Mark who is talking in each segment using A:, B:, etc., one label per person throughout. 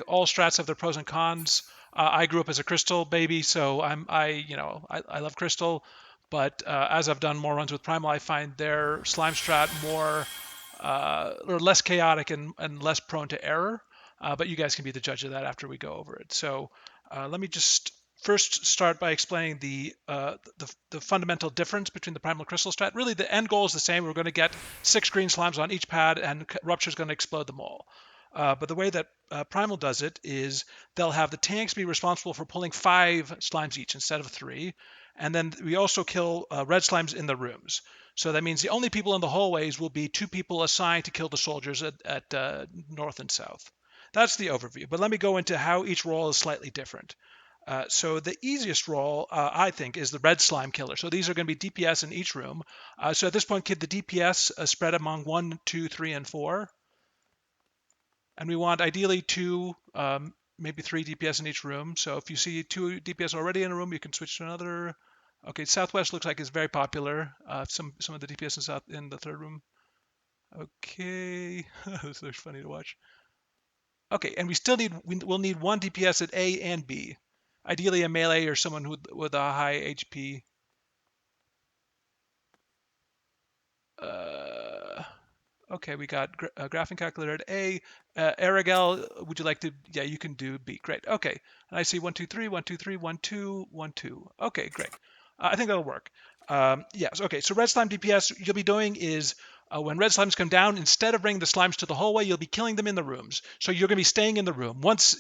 A: all strats have their pros and cons. I grew up as a Crystal baby, so I love Crystal, but as I've done more runs with Primal, I find their slime strat more or less chaotic and less prone to error. But you guys can be the judge of that after we go over it. So let me just first start by explaining the fundamental difference between the Primal Crystal strat. Really, the end goal is the same. We're going to get 6 green slimes on each pad, and Rupture is going to explode them all. But the way that Primal does it is they'll have the tanks be responsible for pulling 5 slimes each instead of 3. And then we also kill red slimes in the rooms. So that means the only people in the hallways will be 2 people assigned to kill the soldiers at north and south. That's the overview. But let me go into how each role is slightly different. So the easiest role, I think, is the red slime killer. So these are going to be DPS in each room. So at this point, the DPS spread among 1, 2, 3, and 4. And we want ideally 2, maybe 3 DPS in each room. So if you see 2 DPS already in a room, you can switch to another. Okay, Southwest looks like it's very popular. Some of the DPS in the third room. Okay, this is funny to watch. Okay, and we'll need 1 DPS at A and B. Ideally a melee or someone with a high HP. Okay, we got a graphing calculator at A. Aragel, would you like to? Yeah, you can do B. Great. Okay, and I see 1, 2, 3, 1, 2, 3, 1, 2, 1, 2. Okay, great. I think that'll work. Yes. Okay. So red slime DPS, you'll be doing is when red slimes come down, instead of bringing the slimes to the hallway, you'll be killing them in the rooms. So you're going to be staying in the room. Once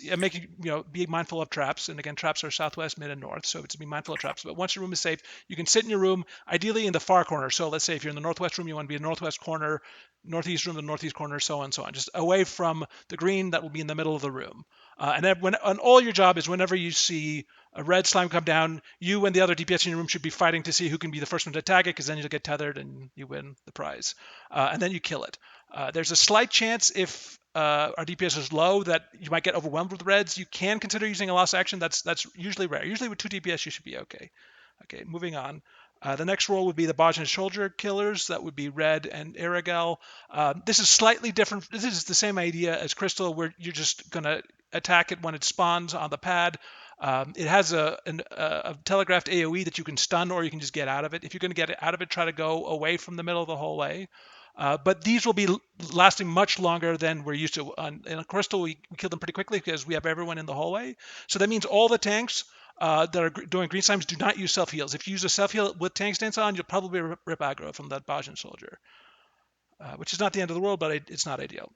A: be mindful of traps. And again, traps are southwest, mid, and north. So it's to be mindful of traps. But once your room is safe, you can sit in your room, ideally in the far corner. So let's say if you're in the northwest room, you want to be in the northwest corner, northeast room, the northeast corner, so on and so on, just away from the green that will be in the middle of the room. And all your job is whenever you see a red slime come down, you and the other DPS in your room should be fighting to see who can be the first one to attack it, because then you'll get tethered and you win the prize. And then you kill it. There's a slight chance if our DPS is low that you might get overwhelmed with reds. You can consider using a lost action. That's usually rare. Usually with 2 DPS you should be okay. Okay, moving on. The next role would be the Bajin Soldier Killers. That would be Red and Aragel. This is slightly different. This is the same idea as Crystal, where you're just going to attack it when it spawns on the pad. It has a telegraphed AoE that you can stun, or you can just get out of it. If you're going to get out of it, try to go away from the middle of the hallway. But these will be lasting much longer than we're used to. In Crystal, we kill them pretty quickly because we have everyone in the hallway. So that means all the tanks that are doing green slimes do not use self heals. If you use a self heal with tank stance on, you'll probably rip aggro from that Bajin soldier, which is not the end of the world, but it's not ideal.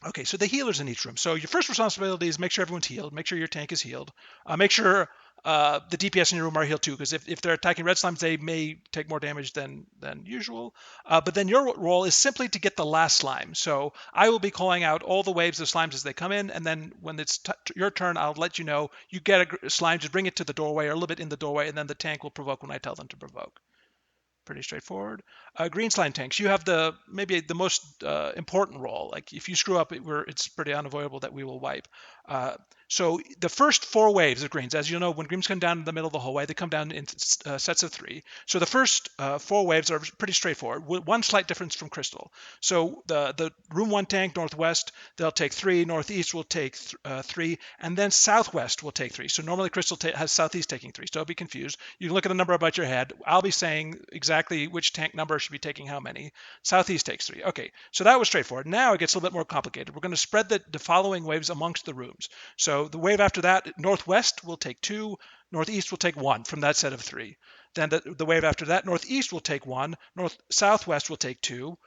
A: Okay, so the healers in each room. So your first responsibility is make sure everyone's healed. Make sure your tank is healed. Make sure the DPS in your room are healed too, because if they're attacking red slimes, they may take more damage than usual. But then your role is simply to get the last slime. So I will be calling out all the waves of slimes as they come in, and then when it's your turn, I'll let you know. You get a slime, just bring it to the doorway or a little bit in the doorway, and then the tank will provoke when I tell them to provoke. Pretty straightforward. Green slime tanks. You have maybe the most important role. Like if you screw up, it's pretty unavoidable that we will wipe. So the first 4 waves of greens, as you know, when greens come down in the middle of the hallway, they come down in sets of 3. So the first 4 waves are pretty straightforward, with one slight difference from Crystal. So the room 1 tank, northwest, they'll take 3, northeast will take 3, and then southwest will take 3. So normally Crystal has southeast taking 3, so don't be confused. You can look at a number above your head. I'll be saying exactly which tank number should be taking how many. Southeast takes 3. Okay, so that was straightforward. Now it gets a little bit more complicated. We're going to spread the following waves amongst the rooms. So the wave after that, northwest will take 2, northeast will take 1 from that set of 3. Then the wave after that, northeast will take 1, southwest will take 2.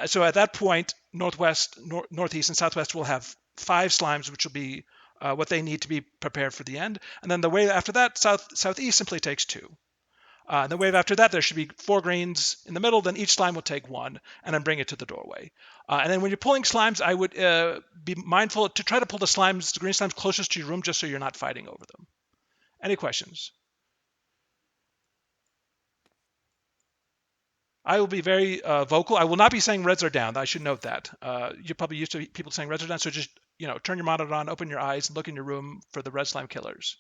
A: So at that point, northwest, northeast, and southwest will have 5 slimes, which will be what they need to be prepared for the end. And then the wave after that, southeast simply takes 2. The wave after that, there should be 4 greens in the middle. Then each slime will take 1, and then bring it to the doorway. And then when you're pulling slimes, I would be mindful to try to pull the green slimes closest to your room, just so you're not fighting over them. Any questions? I will be very vocal. I will not be saying reds are down. I should note that. You're probably used to people saying reds are down, so just turn your monitor on, open your eyes, and look in your room for the red slime killers.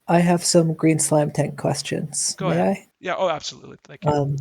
B: I have some green slime tank questions.
A: Go
B: May
A: ahead.
B: I?
A: Yeah. Oh, absolutely. Thank you.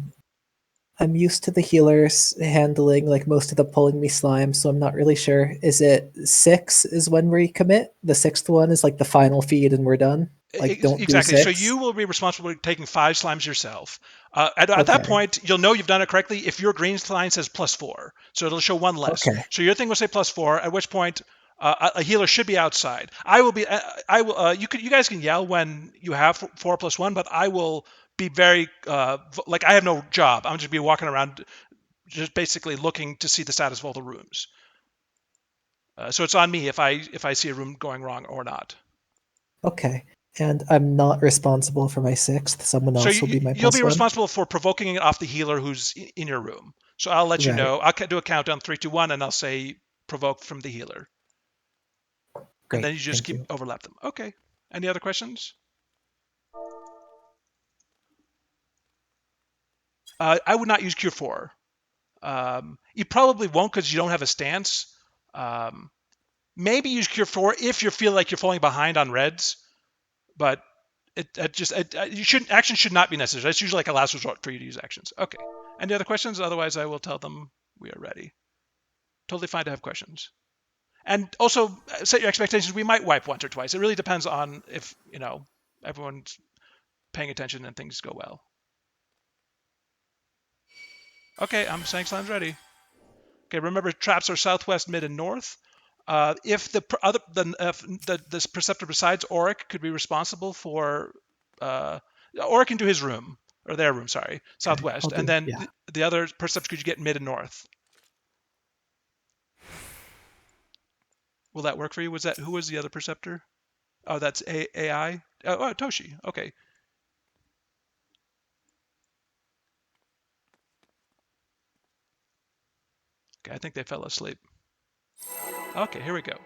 B: I'm used to the healers handling like most of the pulling me slime, so I'm not really sure. Is it 6 is when we commit? The 6th one is like the final feed and we're done? Like don't do
A: Exactly. So
B: 6?
A: you will be responsible for taking 5 slimes yourself. At that
B: Okay.
A: point, you'll know you've done it correctly if your green slime says +4. So it'll show 1 less.
B: Okay.
A: So your thing will say +4. At which point, a healer should be outside. I will be. I will. You guys can yell when you have 4+1, but I will be very like I have no job. I'm just be walking around, just basically looking to see the status of all the rooms. So it's on me if I see a room going wrong or not.
B: Okay. And I'm not responsible for my 6th. Someone
A: So
B: else will be my
A: you'll be
B: +1.
A: responsible for provoking it off the healer who's in your room. So I'll let you
B: Right.
A: know. I'll do a countdown 3, 2, 1, and I'll say provoke from the healer, and
B: Great.
A: then you just
B: Thank
A: keep
B: you.
A: overlap them. Okay. Any other questions? I would not use Cure 4. You probably won't because you don't have a stance. Um, Maybe use Cure 4 if you feel like you're falling behind on reds, but you shouldn't. Action should not be necessary. That's usually like a last resort for you to use actions. Okay. Any other questions? Otherwise, I will tell them we are ready. Totally fine to have questions. And also set your expectations. We might wipe once or twice. It really depends on if everyone's paying attention and things go well. Okay, I'm saying slime's ready. Okay, remember traps are southwest, mid, and north. If the other this preceptor besides Auric could be responsible for Auric can do his room or their room, sorry,
B: Okay. I'll
A: southwest, and
B: do.
A: then
B: Yeah.
A: the other preceptor could you get mid and north. Will that work for you? Was that who was the other preceptor? Oh, that's AI. Oh, Toshi. Okay. Okay, I think they fell asleep. Okay, here we go.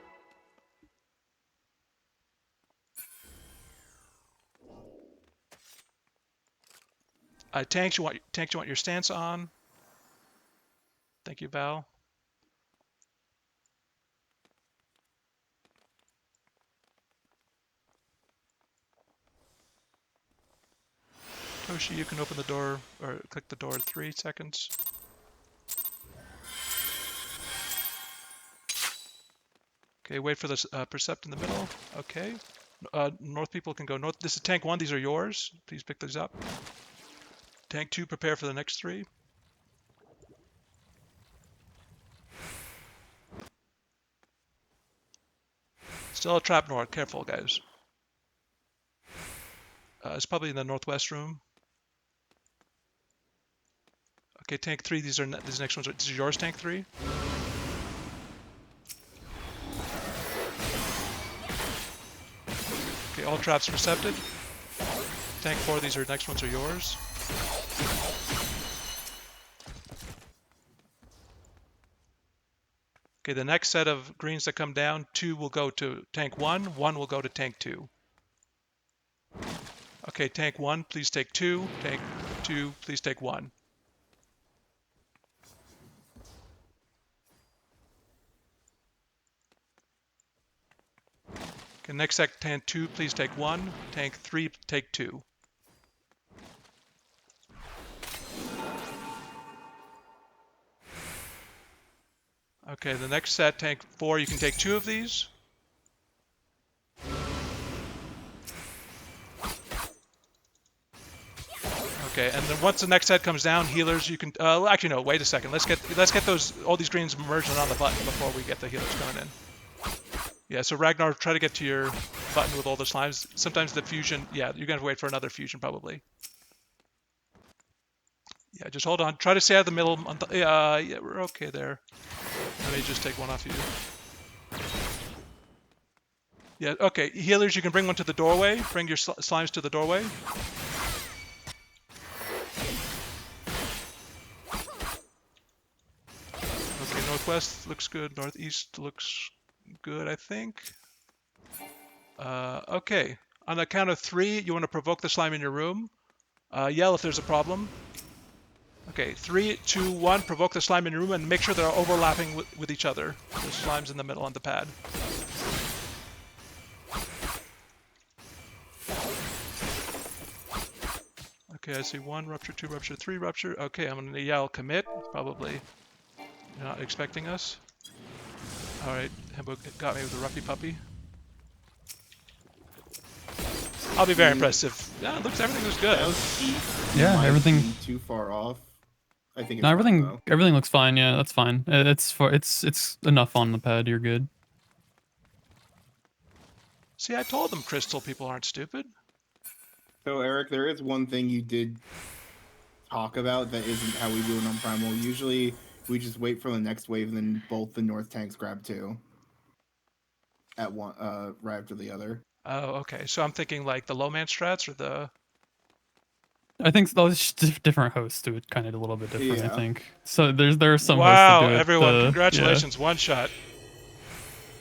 A: Tanks, you want your stance on. Thank you, Val. Toshi, you can open the door or click the door 3 seconds. Okay, wait for this Percept in the middle. Okay. North people can go north. This is tank 1. These are yours. Please pick these up. Tank 2, prepare for the next 3. Still a trap north. Careful, guys. It's probably in the northwest room. Okay, tank 3. These next ones. This is yours, tank 3. Okay, all traps recepted. Tank 4. These next ones are yours. Okay, the next set of greens that come down, 2 will go to tank 1, 1 will go to tank 2. Okay, tank 1, please take 2. Tank 2, please take 1. Okay, next set, tank 2, please take 1. Tank 3, take 2. Okay, the next set, tank 4, you can take 2 of these. Okay, and then once the next set comes down, healers, you can. Actually, no. Wait a second. Let's get all these greens merged on the button before we get the healers coming in. Yeah. So Ragnar, try to get to your button with all the slimes. Sometimes the fusion. Yeah, you're gonna have to wait for another fusion probably. Yeah, just hold on. Try to stay out of the middle. Yeah, we're okay there. Let me just take one off you. Yeah. Okay, healers, you can bring one to the doorway. Bring your slimes to the doorway. Okay, northwest looks good. Northeast looks good, I think. Okay. On the count of 3, you want to provoke the slime in your room. Yell if there's a problem. Okay, 3, 2, 1. Provoke the slime in your room and make sure they're overlapping with each other. The slime's in the middle on the pad. Okay, I see 1 rupture, 2 rupture, 3 rupture. Okay, I'm gonna yell commit. Probably not expecting us. All right, Hembo got me with a roughy puppy. I'll be
C: I
A: very
C: mean,
A: impressed if everything looks good.
D: Yeah,
C: might
D: everything.
C: be too far off. I think
D: No,
C: it's fine
D: everything
C: though.
D: everything looks fine. Yeah, that's fine. It's enough on the pad. You're good.
A: See, I told them Crystal people aren't stupid.
C: So Eric, there is one thing you did talk about that isn't how we do it on Primal. Usually we just wait for the next wave and then both the north tanks grab 2 at one right after the other.
A: Oh, okay. So I'm thinking like the low man strats or the.
D: I think those different hosts do it kind of a little bit different. I
C: Yeah.
D: think so. There are some hosts that
A: Wow,
D: do it.
A: everyone,
D: Yeah.
A: congratulations, one shot.